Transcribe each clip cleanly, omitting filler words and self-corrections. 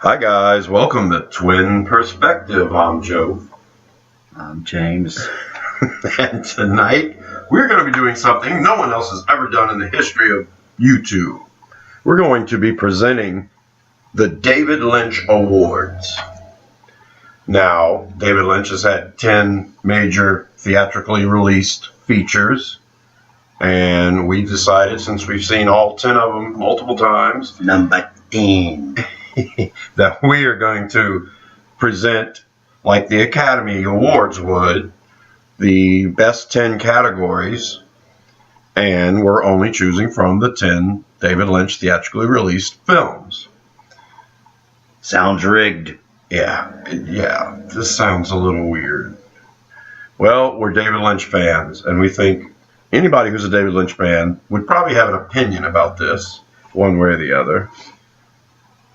Hi guys, welcome to Twin Perspective. I'm Joe. I'm James. And tonight we're going to be doing something no one else has ever done in the history of YouTube. We're going to be presenting the David Lynch Awards. Now, David Lynch has had 10 major theatrically released features, and we decided, since we've seen all 10 of them multiple times, Number 10. that we are going to present, like the Academy Awards would, the best 10 categories, and we're only choosing from the 10 David Lynch theatrically released films. Sounds rigged. Yeah, this sounds a little weird. Well, we're David Lynch fans, and we think anybody who's a David Lynch fan would probably have an opinion about this, one way or the other.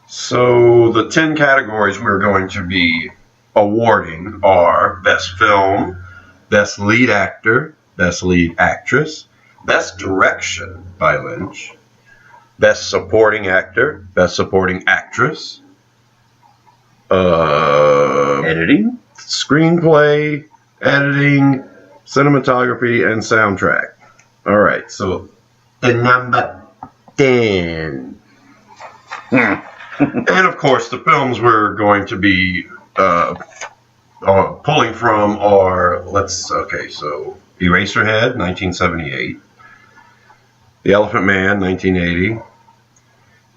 So the 10 categories we're going to be awarding are Best Film, Best Lead Actor, Best Lead Actress, Best Direction by Lynch, Best Supporting Actor, Best Supporting Actress, Editing, Screenplay, Editing, Cinematography, and Soundtrack. All right, so the number 10. And of course, the films we're going to be pulling from are, so Eraserhead, 1978, The Elephant Man, 1980,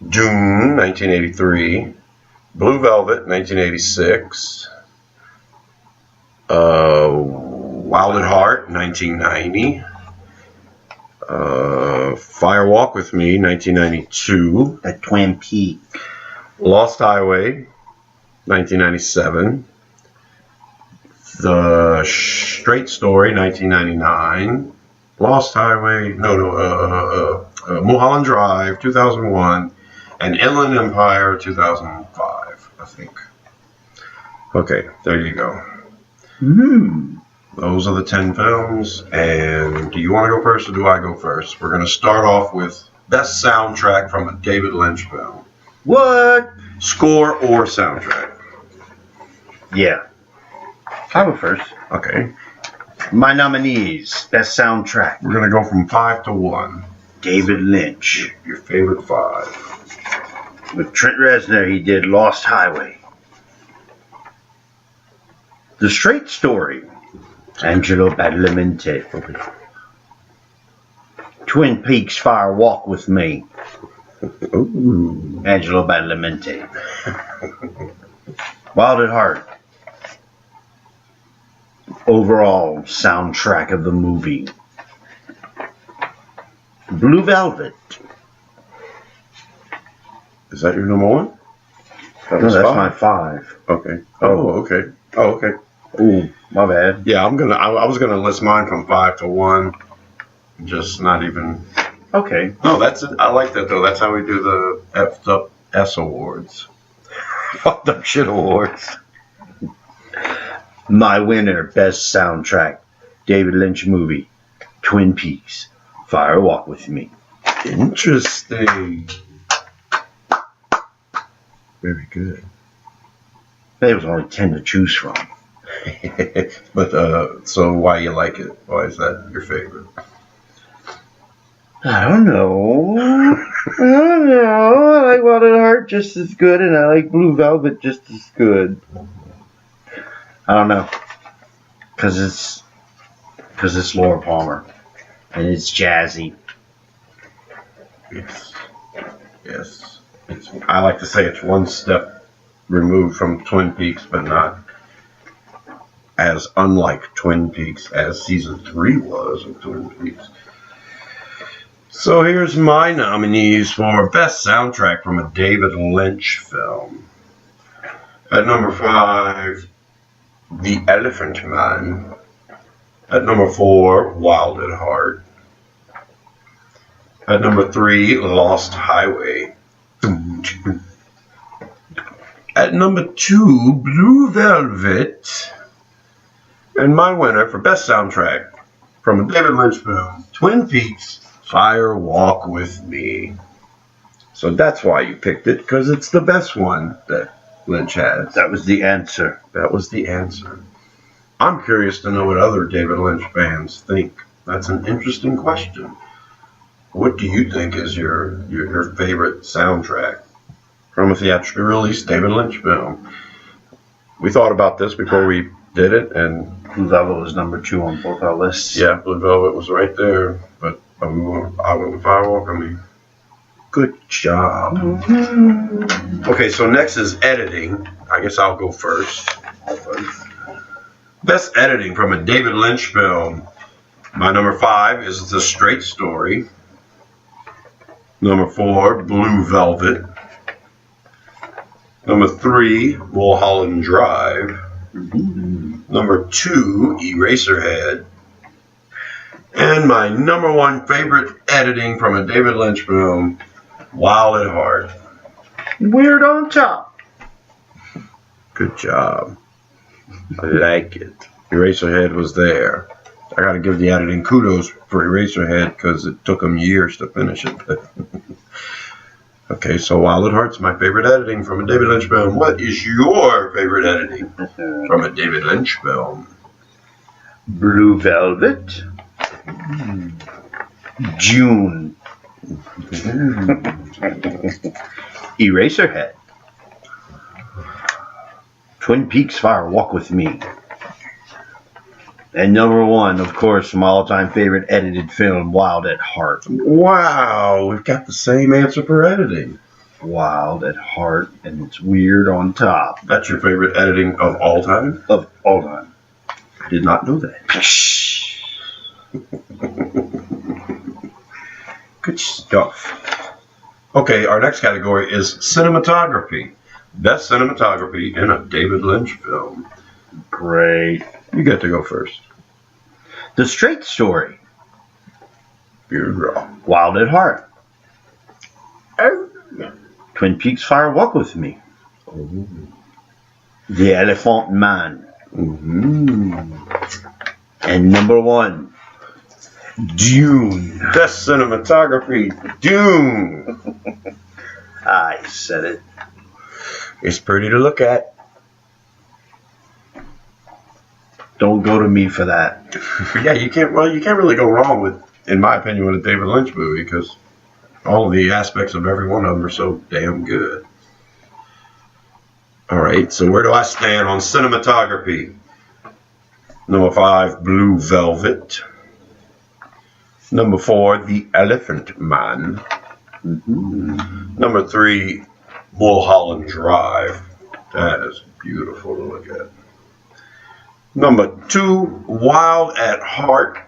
Dune, 1983, Blue Velvet, 1986, Wild at Heart, 1990, Fire Walk with Me, 1992, The Twin Peaks. Lost Highway, 1997, The Straight Story, 1999, Lost Highway, Mulholland Drive, 2001, and Inland Empire, 2005, I think. Okay, there you go. Those are the 10 films, and do you want to go first or do I go first? We're going to start off with Best Soundtrack from a David Lynch film. What? Score or soundtrack? Yeah. I'll go first. Okay. My nominees. Best soundtrack. We're going to go from 5 to 1. David Lynch. Your favorite 5. With Trent Reznor, he did Lost Highway. The Straight Story. Angelo Badalamenti. Twin Peaks Fire Walk with Me. Ooh. Angelo Badalamenti. Wild at Heart. Overall soundtrack of the movie. Blue Velvet. Is that your number 1? No, that's my 5. Okay. Oh, okay. Ooh, my bad. Yeah, I was gonna list mine from 5 to 1. Just not even. Okay. No, that's it. I like that though. That's how we do the F'd up S awards. Fucked up shit awards. My winner, best soundtrack, David Lynch movie, Twin Peaks, Fire Walk with Me. Interesting. Very good. There was only 10 to choose from. But so why you like it? Why is that your favorite? I don't know. I like Wild at Heart just as good, and I like Blue Velvet just as good. I don't know. Because it's Laura Palmer. And it's jazzy. Yes. I like to say it's one step removed from Twin Peaks, but not as unlike Twin Peaks as season 3 was of Twin Peaks. So here's my nominees for Best Soundtrack from a David Lynch film. At number 5, The Elephant Man. At number 4, Wild at Heart. At number 3, Lost Highway. At number 2, Blue Velvet. And my winner for Best Soundtrack from a David Lynch film, Twin Peaks, Fire Walk with Me. So that's why you picked it, because it's the best one that Lynch has. That was the answer. That was the answer. I'm curious to know what other David Lynch fans think. That's an interesting question. What do you think is your favorite soundtrack from a theatrically released David Lynch film? We thought about this before we did it, and Blue Velvet was number 2 on both our lists. yeah, Blue Velvet was right there, but I went with Firewalk. I mean, good job. Okay, so next is editing. I guess I'll go first. Best editing from a David Lynch film. My number 5 is The Straight Story. Number 4, Blue Velvet. Number 3, Mulholland Drive. Number 2, Eraserhead. And my number 1 favorite editing from a David Lynch film, Wild at Heart. Weird on top. Good job. I like it. Eraserhead was there. I gotta give the editing kudos for Eraserhead because it took them years to finish it. Okay, so Wild at Heart's my favorite editing from a David Lynch film. What is your favorite editing from a David Lynch film? Blue Velvet. June. Eraserhead. Twin Peaks Fire Walk With Me. And number 1, of course, my all-time favorite edited film, Wild at Heart. Wow, we've got the same answer for editing. Wild at Heart, and it's weird on top. That's your favorite editing of all time? Of all time. I did not know that. Good stuff. Okay, our next category is cinematography. Best cinematography in a David Lynch film. Great. You get to go first. The Straight Story. You're wrong. Wild at Heart. Twin Peaks Fire Walk With Me. The Elephant Man. And number 1, Dune. Best cinematography, Dune. I said it. It's pretty to look at. Don't go to me for that. Yeah, you can't really go wrong with, in my opinion, with a David Lynch movie because all of the aspects of every one of them are so damn good. All right, so where do I stand on cinematography? Number 5, Blue Velvet. Number 4, The Elephant Man. Number 3, Mulholland Drive. That is beautiful to look at. Number 2, Wild at Heart.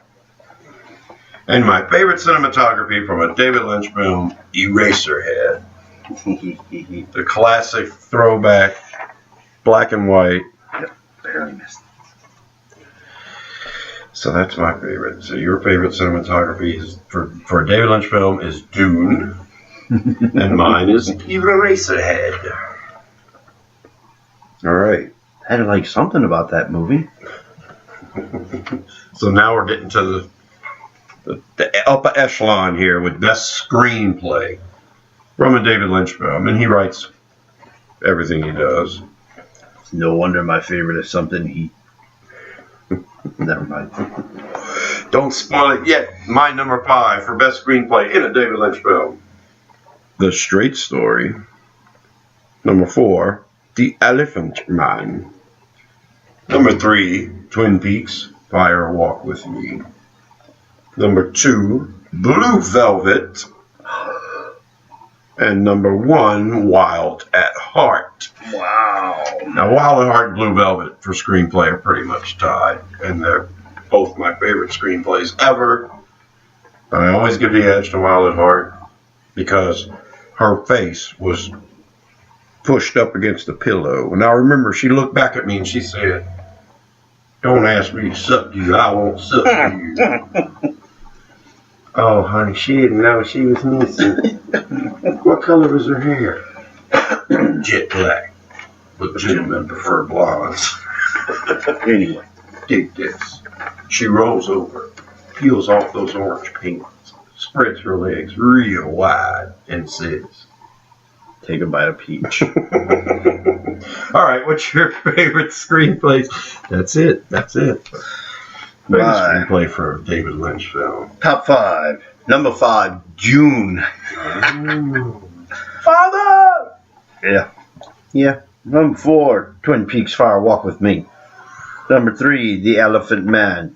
And my favorite cinematography from a David Lynch film, Eraserhead. The classic throwback, black and white. Yep, barely missed. So that's my favorite. So your favorite cinematography is for a David Lynch film is Dune. And mine is Eraserhead. All right. I had to like something about that movie. So now we're getting to the upper echelon here with best screenplay from a David Lynch film, and he writes everything he does. No wonder my favorite is something he... Never mind. Don't spoil it yet. My number 5 for best screenplay in a David Lynch film. The Straight Story. Number 4, The Elephant Man. Number 3, Twin Peaks, Fire Walk With Me. Number 2, Blue Velvet. And number 1, Wild at Heart. Wow. Now, Wild at Heart and Blue Velvet for screenplay are pretty much tied. And they're both my favorite screenplays ever. But I always give the edge to Wild at Heart because her face was pushed up against the pillow. And I remember she looked back at me and she said, "Don't ask me to suck you, I won't suck you." Oh, honey, she didn't know she was missing. What color was her hair? Jet black. But gentlemen prefer blondes. Anyway, dig this. She rolls over, peels off those orange peanuts, spreads her legs real wide, and says, Take a bite of peach. All right, what's your favorite screenplay? That's it. Favorite screenplay for a David Lynch film. Top 5. Number 5, June. Father! Yeah. Number 4, Twin Peaks Fire Walk with Me. Number 3, The Elephant Man.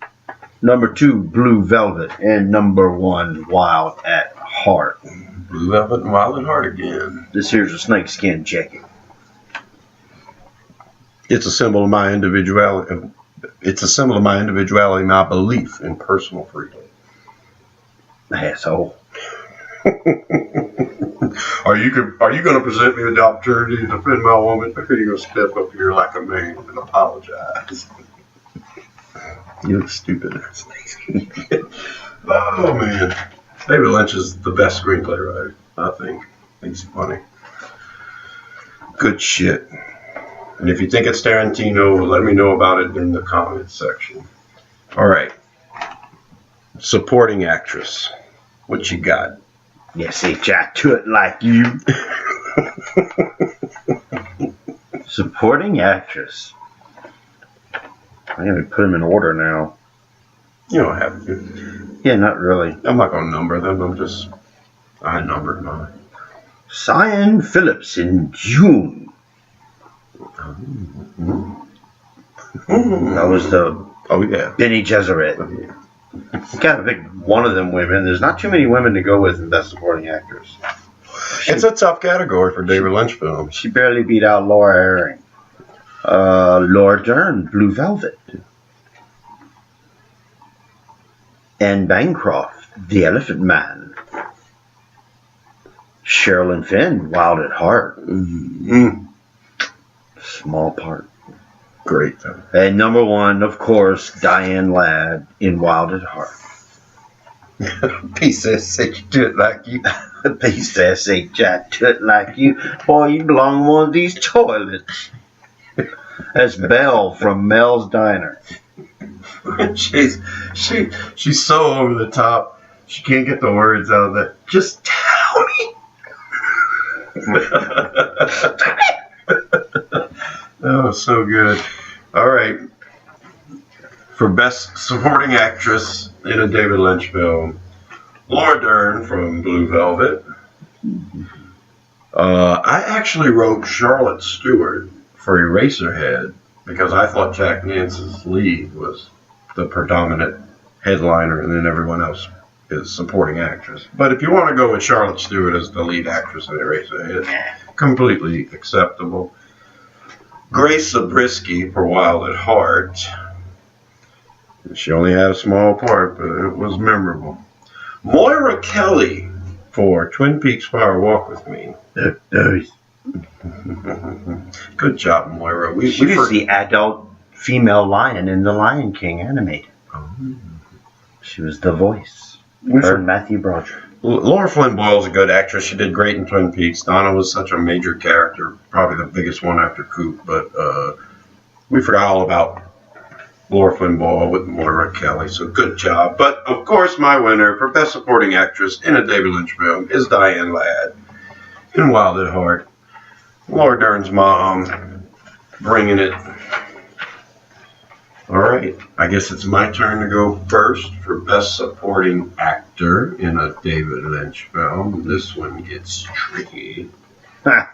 Number 2, Blue Velvet. And number 1, Wild at Heart. Blue Velvet and Wild at Heart again. This here's a snakeskin jacket. It's a symbol of my individuality. It's a symbol of my individuality, my belief in personal freedom. Asshole. Are you going to present me with the opportunity to defend my woman? Or are you going to step up here like a man and apologize? You look stupid. Oh man, David Lynch is the best screenplay writer. I think he's funny. Good shit. And if you think it's Tarantino, let me know about it in the comments section. All right. Supporting actress. What you got? Yes, I could like you. Supporting actress. I'm going to put them in order now. You don't have to. Yeah, not really. I'm not going to number them. I numbered mine. Cyan Phillips in June. That was the Benny Gesserit. You gotta pick one of them women. There's not too many women to go with in Best Supporting Actress. It's a tough category for David Lynch films. She barely beat out Laura Herring. Laura Dern, Blue Velvet. Anne Bancroft, The Elephant Man. Sherilyn Fenn, Wild at Heart. Mm-hmm. Small part. Great though. And number 1, of course, Diane Ladd in Wild at Heart. Piece of shit, do it like you. Piece of shit, do it like you. Boy, you belong in one of these toilets. That's Belle from Mel's Diner. She's so over the top. She can't get the words out of that. Just tell me. Oh, so good. All right. For Best Supporting Actress in a David Lynch film, Laura Dern from Blue Velvet. I actually wrote Charlotte Stewart for Eraserhead because I thought Jack Nance's lead was the predominant headliner and then everyone else is supporting actress. But if you want to go with Charlotte Stewart as the lead actress in Eraserhead, completely acceptable. Grace Zabriskie for Wild at Heart. She only had a small part, but it was memorable. Moira Kelly for Twin Peaks Fire Walk with Me. Good job, Moira. She was the adult female lion in The Lion King animated. Oh. She was the voice. Her and Matthew Broderick. Laura Flynn Boyle's a good actress. She did great in Twin Peaks. Donna was such a major character, probably the biggest one after Coop, but we forgot all about Laura Flynn Boyle with Moira Kelly, so good job. But, of course, my winner for Best Supporting Actress in a David Lynch film is Diane Ladd in Wild at Heart. Laura Dern's mom, bringing it. All right, I guess it's my turn to go first for Best Supporting Actor in a David Lynch film. This one gets tricky. No,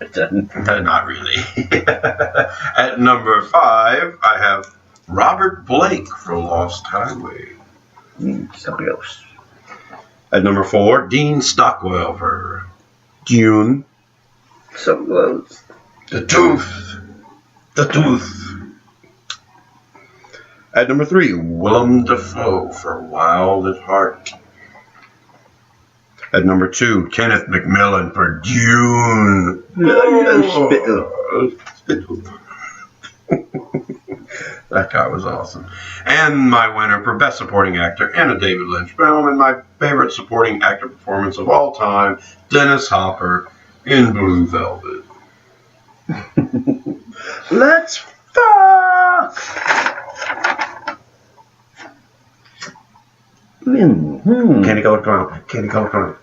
it doesn't. Not really. At number 5, I have Robert Blake for Lost Highway. So close. At number 4, Dean Stockwell for Dune. So close. The Tooth. The Tooth. At number 3, Willem Dafoe for Wild at Heart. At number 2, Kenneth McMillan for Dune. That guy was awesome. And my winner for Best Supporting Actor in a David Lynch film, and my favorite supporting actor performance of all time, Dennis Hopper in Blue Velvet. Let's fuck! Candy colored clown. Candy colored clown.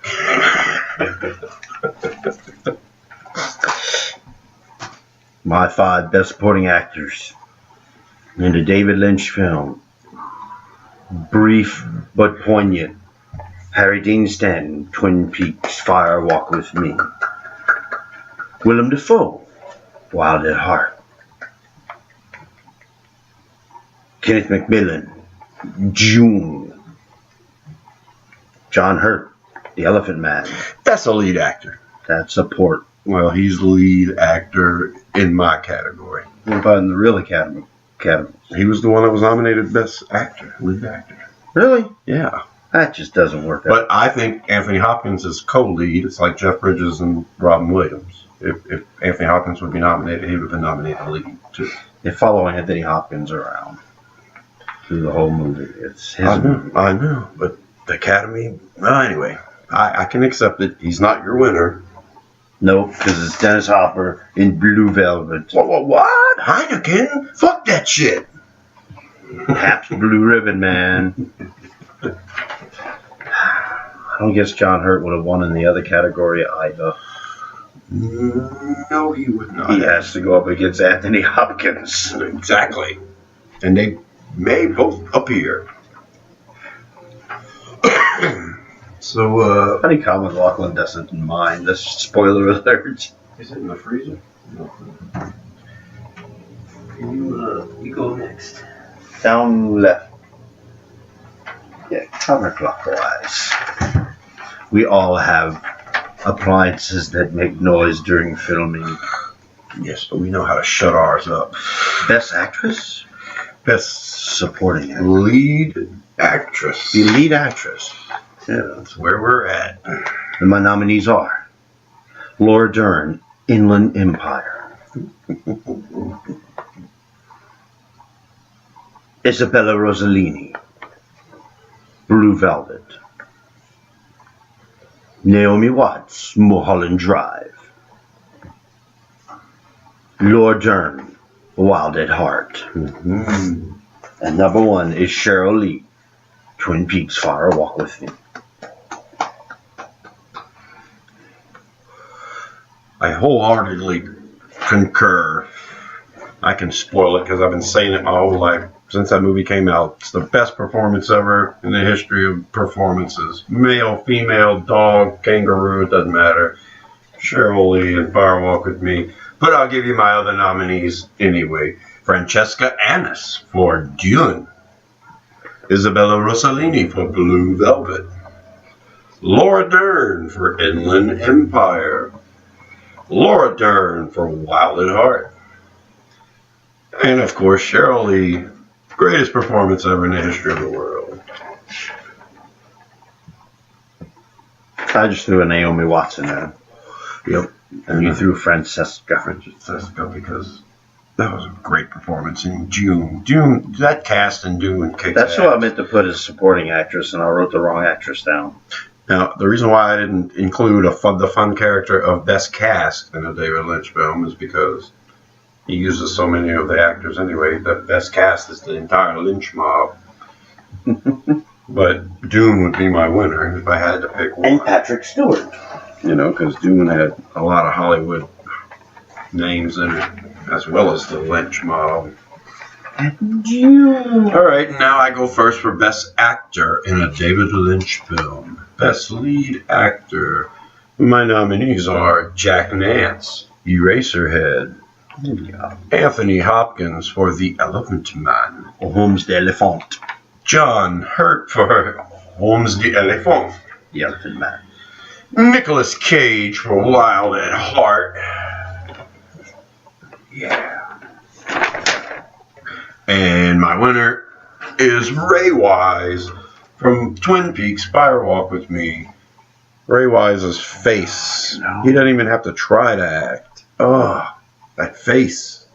My 5 best supporting actors in a David Lynch film. Brief but poignant. Harry Dean Stanton, Twin Peaks, Fire Walk with Me. Willem Dafoe, Wild at Heart. Kenneth McMillan, June. John Hurt, The Elephant Man. That's a lead actor. That's support. Well, he's the lead actor in my category. What about in the real Academy? He was the one that was nominated Best Actor, lead actor. Really? Yeah. That just doesn't work out. But I think Anthony Hopkins is co-lead. It's like Jeff Bridges and Robin Williams. If Anthony Hopkins would be nominated, he would have been nominated lead, too. They follow Anthony Hopkins around through the whole movie. It's his movie. I know, but the Academy, well, anyway, I can accept it. He's not your winner. Nope, because it's Dennis Hopper in Blue Velvet. What? Heineken? Fuck that shit. Pabst Blue Ribbon, man. I don't guess John Hurt would have won in the other category either. No, he would not. He has to go up against Anthony Hopkins. Exactly. And they may both appear. So, Honeycomb McLaughlin doesn't mind. That's spoiler alert. Is it in the freezer? No. You go next. Down left. Yeah, counterclockwise. We all have appliances that make noise during filming. Yes, but we know how to shut ours up. Best actress? Best supporting actress. Lead actress. The lead actress. Yeah, that's where we're at. And my nominees are Laura Dern, Inland Empire. Isabella Rossellini, Blue Velvet. Naomi Watts, Mulholland Drive. Laura Dern, Wild at Heart. Mm-hmm. And number 1 is Cheryl Lee, Twin Peaks, Fire Walk with Me. I wholeheartedly concur. I can spoil it because I've been saying it my whole life since that movie came out. It's the best performance ever in the history of performances. Male, female, dog, kangaroo, it doesn't matter. Cheryl Lee and Fire Walk with Me. But I'll give you my other nominees anyway. Francesca Annis for Dune. Isabella Rossellini for Blue Velvet. Laura Dern for Inland Empire. Laura Dern for Wild at Heart. And of course, Cheryl Lee, greatest performance ever in the history of the world. I just threw a Naomi Watts in there. Yep. And you threw Francesca. Francesca, because that was a great performance in Dune. Dune, that cast in Dune kicked That's ass. what I meant to put as supporting actress, and I wrote the wrong actress down. Now, the reason why I didn't include the fun character of best cast in a David Lynch film is because he uses so many of the actors anyway. The best cast is the entire Lynch mob. But Dune would be my winner if I had to pick one. And Patrick Stewart. You know, because Dune had a lot of Hollywood names in it, as well as the Lynch mob. Dune. All right, now I go first for Best Actor in a David Lynch film. Best Lead Actor. My nominees are Jack Nance, Eraserhead. Yeah. Anthony Hopkins for The Elephant Man. Holmes the Elephant. John Hurt for Holmes the Elephant. The Elephant Man. Nicolas Cage for Wild at Heart. Yeah. And my winner is Ray Wise from Twin Peaks, Fire Walk with Me. Ray Wise's face. No. He doesn't even have to try to act. Oh, that face.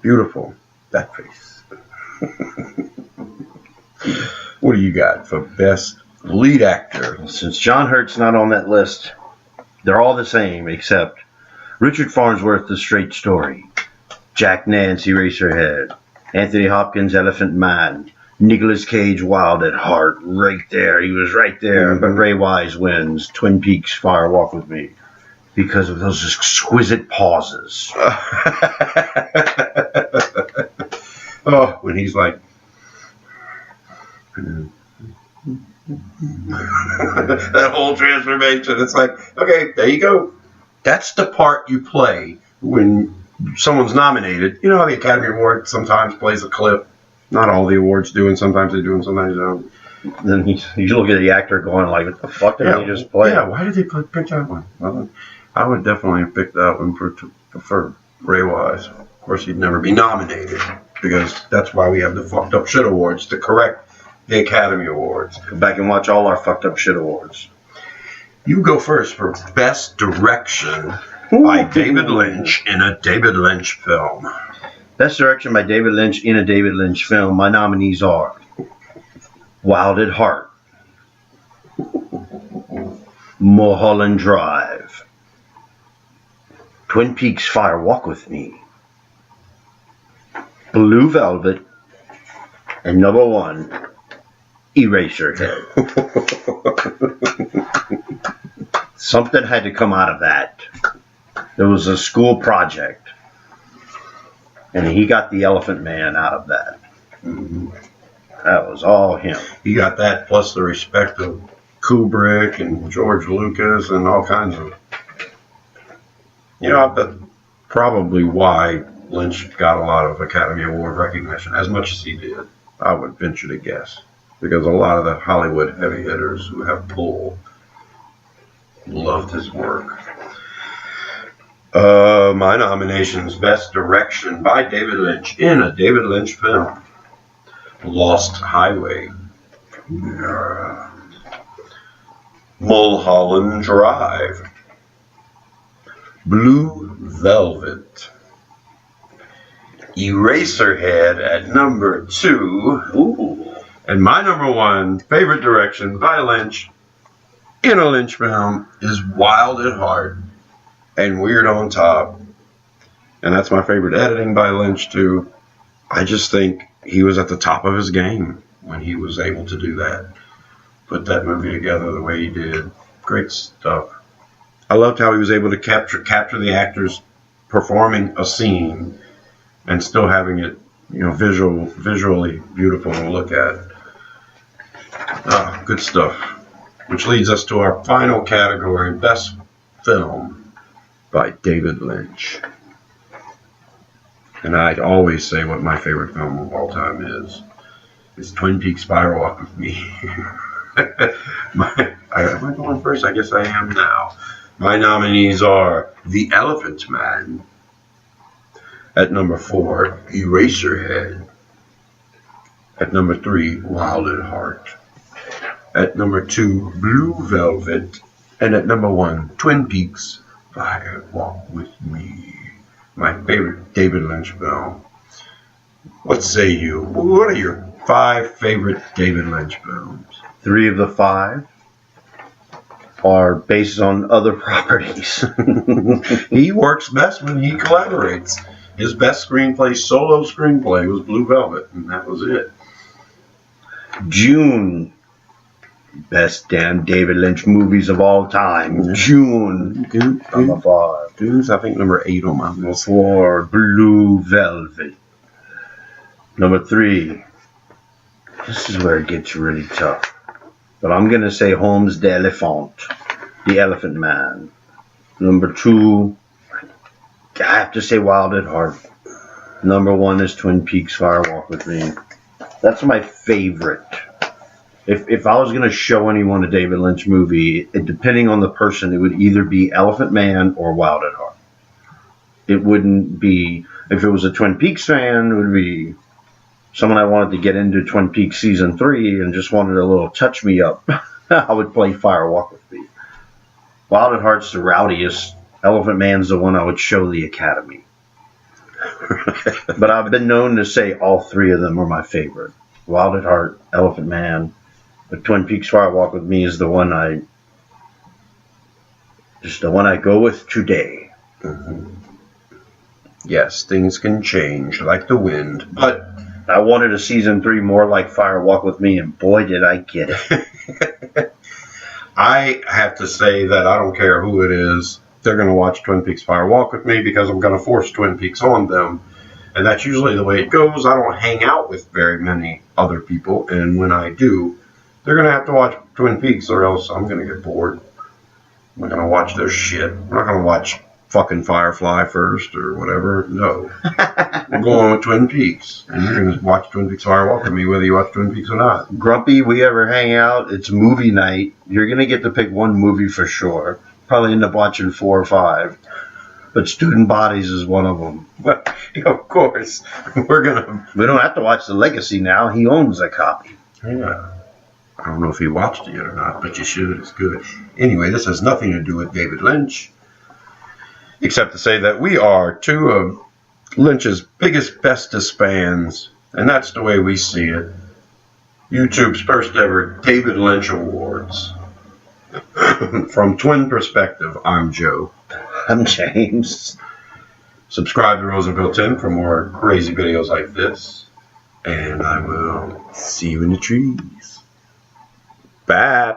Beautiful. That face. What do you got for best lead actor? Since John Hurt's not on that list, they're all the same except Richard Farnsworth, The Straight Story, Jack Nance, Eraserhead, Anthony Hopkins, Elephant Man, Nicolas Cage, Wild at Heart, right there. He was right there. But Ray Wise wins. Twin Peaks, Fire Walk with Me, because of those exquisite pauses. Oh, when he's like, that whole transformation. It's like, okay, there you go. That's the part you play when someone's nominated. You know how the Academy Award sometimes plays a clip? Not all the awards do, and sometimes they do, and sometimes they don't. Then you look at the actor going like, what the fuck did he just play? Yeah, why did they pick that one? Well, I would definitely pick that one for Ray Wise. Of course, he'd never be nominated, because that's why we have the fucked up shit awards, to correct the Academy Awards. Go back and watch all our fucked up shit awards. You go first for Best Direction by David Lynch in a David Lynch film. Best Direction by David Lynch in a David Lynch film. My nominees are Wild at Heart, Mulholland Drive, Twin Peaks Fire Walk with Me, Blue Velvet, and number 1, Eraserhead. Something had to come out of that. There was a school project, and he got the Elephant Man out of that. That was all him. He got that, plus the respect of Kubrick and George Lucas and all kinds of... You know, that's probably why Lynch got a lot of Academy Award recognition, as much as he did, I would venture to guess. Because a lot of the Hollywood heavy hitters who have pull loved his work. My nominations: Best Direction by David Lynch in a David Lynch film. Lost Highway. Mulholland Drive. Blue Velvet. Eraserhead at number 2. Ooh. And my number 1 favorite direction by Lynch in a Lynch film is Wild at Heart and Weird on Top. And that's my favorite editing by Lynch too. I just think he was at the top of his game when he was able to do that. Put that movie together the way he did. Great stuff. I loved how he was able to capture the actors performing a scene and still having it, you know, visually beautiful to look at. Good stuff. Which leads us to our final category, Best Film by David Lynch. And I'd always say what my favorite film of all time is. It's Twin Peaks Fire Walk with Me. Am I going first? I guess I am now. My nominees are The Elephant Man. At number 4, Eraserhead. At number 3, Wild at Heart. At number 2, Blue Velvet. And at number 1, Twin Peaks Fire Walk with Me. My favorite David Lynch film. What say you? What are your 5 favorite David Lynch films? 3 of the 5 are based on other properties. He works best when he collaborates. His best screenplay, solo screenplay, was Blue Velvet, and that was it. June. Best damn David Lynch movies of all time. June. Number 5. Dude's, I think, number 8 on my list. 4, Blue Velvet. Number 3. This is where it gets really tough. But I'm going to say Holmes d'Elephant. The Elephant Man. Number 2, I have to say Wild at Heart. Number 1 is Twin Peaks Fire Walk with Me. That's my favorite. If I was going to show anyone a David Lynch movie, depending on the person, it would either be Elephant Man or Wild at Heart. It wouldn't be, if it was a Twin Peaks fan, it would be someone I wanted to get into Twin Peaks Season 3 and just wanted a little touch me up. I would play Fire Walk with Me. Wild at Heart's the rowdiest. Elephant Man's the one I would show the Academy. But I've been known to say all 3 of them are my favorite. Wild at Heart, Elephant Man, but Twin Peaks Fire Walk with Me is the one I go with today. Mm-hmm. Yes, things can change like the wind, but I wanted a season 3 more like Fire Walk with Me, and boy, did I get it. I have to say that I don't care who it is. They're going to watch Twin Peaks Fire Walk with me because I'm going to force Twin Peaks on them. And that's usually the way it goes. I don't hang out with very many other people. And when I do, they're going to have to watch Twin Peaks or else I'm going to get bored. I'm not going to watch their shit. I'm not going to watch fucking Firefly first or whatever. No. We're going with Twin Peaks. And you're going to watch Twin Peaks Fire Walk with me whether you watch Twin Peaks or not. Grumpy, we ever hang out, it's movie night. You're going to get to pick one movie for sure. Probably end up watching 4 or 5. But Student Bodies is one of them. Well, of course. We're going to... We don't have to watch The Legacy now. He owns a copy. Yeah. I don't know if he watched it yet or not, but you should. It's good. Anyway, this has nothing to do with David Lynch, except to say that we are 2 of Lynch's biggest, bestest fans, and that's the way we see it. YouTube's first ever David Lynch Awards. From Twin Perspective, I'm Joe. I'm James. Subscribe to Rosenville Tim for more crazy videos like this. And I will see you in the trees. Bye.